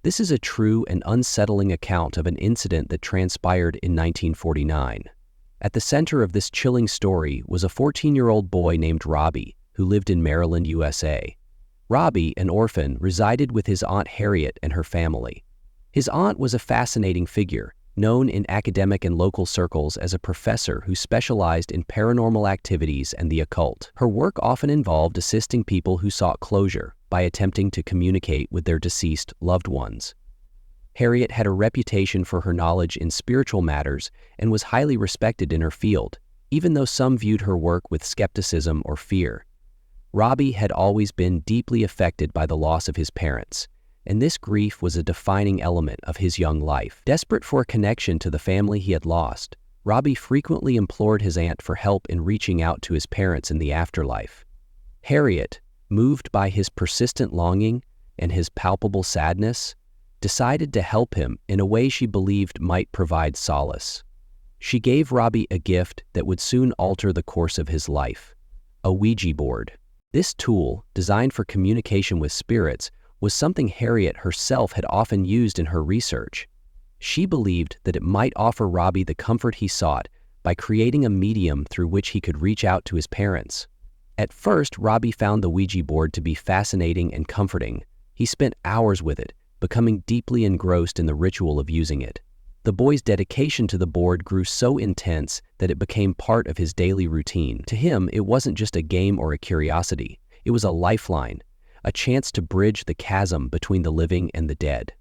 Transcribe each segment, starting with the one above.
This is a true and unsettling account of an incident that transpired in 1949. At the center of this chilling story was a 14-year-old boy named Robbie, who lived in Maryland, USA. Robbie, an orphan, resided with his Aunt Harriet and her family. His aunt was a fascinating figure, known in academic and local circles as a professor who specialized in paranormal activities and the occult. Her work often involved assisting people who sought closure by attempting to communicate with their deceased loved ones. Harriet had a reputation for her knowledge in spiritual matters and was highly respected in her field, even though some viewed her work with skepticism or fear. Robbie had always been deeply affected by the loss of his parents, and this grief was a defining element of his young life. Desperate for a connection to the family he had lost, Robbie frequently implored his aunt for help in reaching out to his parents in the afterlife. Harriet, moved by his persistent longing and his palpable sadness, decided to help him in a way she believed might provide solace. She gave Robbie a gift that would soon alter the course of his life: a Ouija board. This tool, designed for communication with spirits, was something Harriet herself had often used in her research. She believed that it might offer Robbie the comfort he sought by creating a medium through which he could reach out to his parents. At first, Robbie found the Ouija board to be fascinating and comforting. He spent hours with it, becoming deeply engrossed in the ritual of using it. The boy's dedication to the board grew so intense that it became part of his daily routine. To him, it wasn't just a game or a curiosity. It was a lifeline, a chance to bridge the chasm between the living and the dead.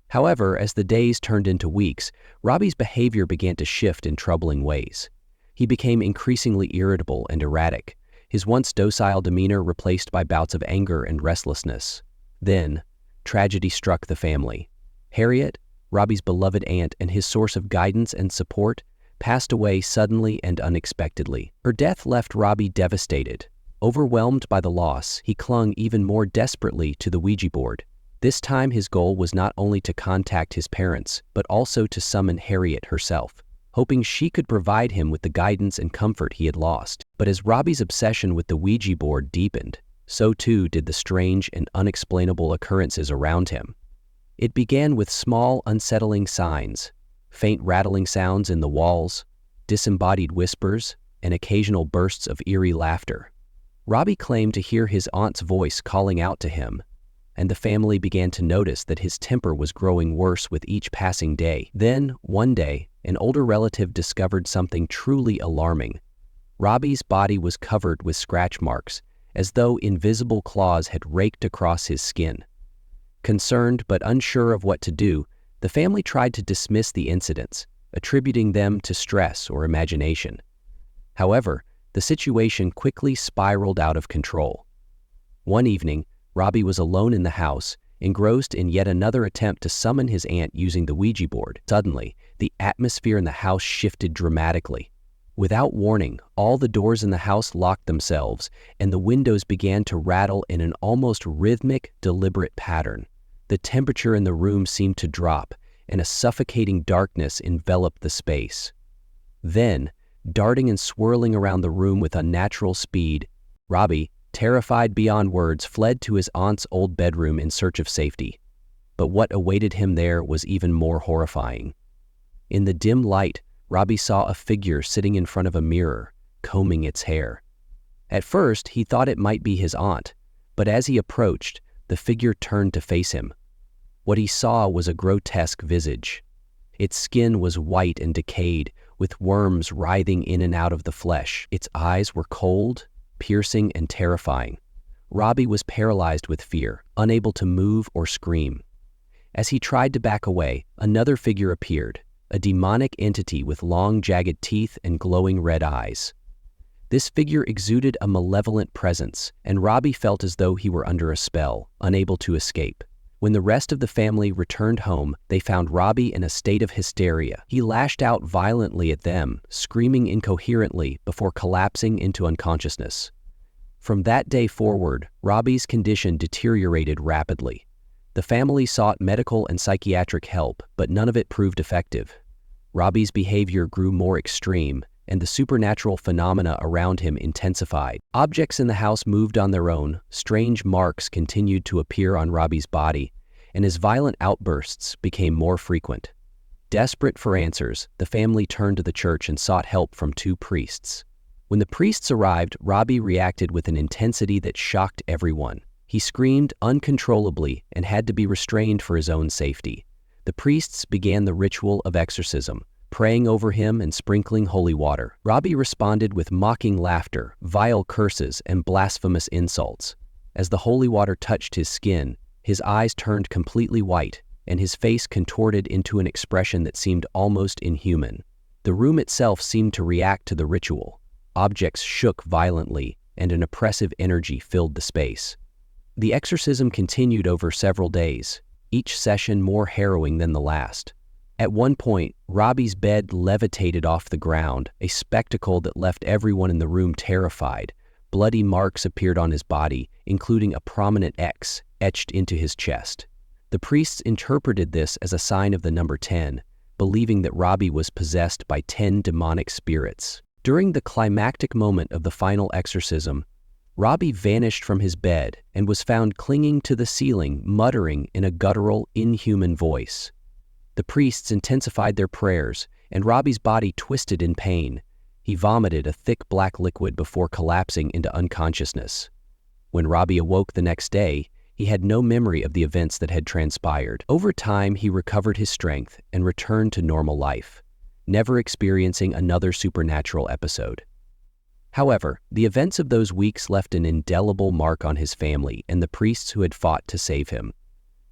However, as the days turned into weeks, Robbie's behavior began to shift in troubling ways. He became increasingly irritable and erratic, his once docile demeanor replaced by bouts of anger and restlessness. Then, tragedy struck the family. Harriet, Robbie's beloved aunt and his source of guidance and support, passed away suddenly and unexpectedly. Her death left Robbie devastated. Overwhelmed by the loss, he clung even more desperately to the Ouija board. This time his goal was not only to contact his parents, but also to summon Harriet herself, hoping she could provide him with the guidance and comfort he had lost. But as Robbie's obsession with the Ouija board deepened, so too did the strange and unexplainable occurrences around him. It began with small, unsettling signs, faint rattling sounds in the walls, disembodied whispers, and occasional bursts of eerie laughter. Robbie claimed to hear his aunt's voice calling out to him, and the family began to notice that his temper was growing worse with each passing day. Then, one day, an older relative discovered something truly alarming. Robbie's body was covered with scratch marks, as though invisible claws had raked across his skin. Concerned but unsure of what to do, the family tried to dismiss the incidents, attributing them to stress or imagination. However, the situation quickly spiraled out of control. One evening, Robbie was alone in the house, engrossed in yet another attempt to summon his aunt using the Ouija board. Suddenly, the atmosphere in the house shifted dramatically. Without warning, all the doors in the house locked themselves, and the windows began to rattle in an almost rhythmic, deliberate pattern. The temperature in the room seemed to drop, and a suffocating darkness enveloped the space. Then, darting and swirling around the room with unnatural speed, Robbie, terrified beyond words, fled to his aunt's old bedroom in search of safety. But what awaited him there was even more horrifying. In the dim light, Robbie saw a figure sitting in front of a mirror, combing its hair. At first, he thought it might be his aunt, but as he approached, the figure turned to face him. What he saw was a grotesque visage. Its skin was white and decayed, with worms writhing in and out of the flesh. Its eyes were cold, piercing, and terrifying. Robbie was paralyzed with fear, unable to move or scream. As he tried to back away, another figure appeared, a demonic entity with long, jagged teeth and glowing red eyes. This figure exuded a malevolent presence, and Robbie felt as though he were under a spell, unable to escape. When the rest of the family returned home, they found Robbie in a state of hysteria. He lashed out violently at them, screaming incoherently before collapsing into unconsciousness. From that day forward, Robbie's condition deteriorated rapidly. The family sought medical and psychiatric help, but none of it proved effective. Robbie's behavior grew more extreme, and the supernatural phenomena around him intensified. Objects in the house moved on their own, strange marks continued to appear on Robbie's body, and his violent outbursts became more frequent. Desperate for answers, the family turned to the church and sought help from two priests. When the priests arrived, Robbie reacted with an intensity that shocked everyone. He screamed uncontrollably and had to be restrained for his own safety. The priests began the ritual of exorcism, praying over him and sprinkling holy water. Robbie responded with mocking laughter, vile curses, and blasphemous insults. As the holy water touched his skin, his eyes turned completely white, and his face contorted into an expression that seemed almost inhuman. The room itself seemed to react to the ritual. Objects shook violently, and an oppressive energy filled the space. The exorcism continued over several days, each session more harrowing than the last. At one point, Robbie's bed levitated off the ground, a spectacle that left everyone in the room terrified. Bloody marks appeared on his body, including a prominent X etched into his chest. The priests interpreted this as a sign of the number 10, believing that Robbie was possessed by 10 demonic spirits. During the climactic moment of the final exorcism, Robbie vanished from his bed and was found clinging to the ceiling, muttering in a guttural, inhuman voice. The priests intensified their prayers, and Robbie's body twisted in pain. He vomited a thick black liquid before collapsing into unconsciousness. When Robbie awoke the next day, he had no memory of the events that had transpired. Over time, he recovered his strength and returned to normal life, never experiencing another supernatural episode. However, the events of those weeks left an indelible mark on his family and the priests who had fought to save him.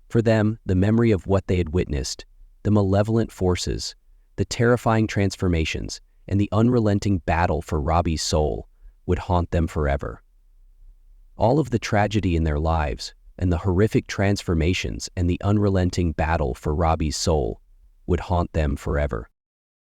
For them, the memory of what they had witnessed, the malevolent forces, the terrifying transformations, and the unrelenting battle for Robbie's soul would haunt them forever. All of the tragedy in their lives, and the horrific transformations and the unrelenting battle for Robbie's soul would haunt them forever.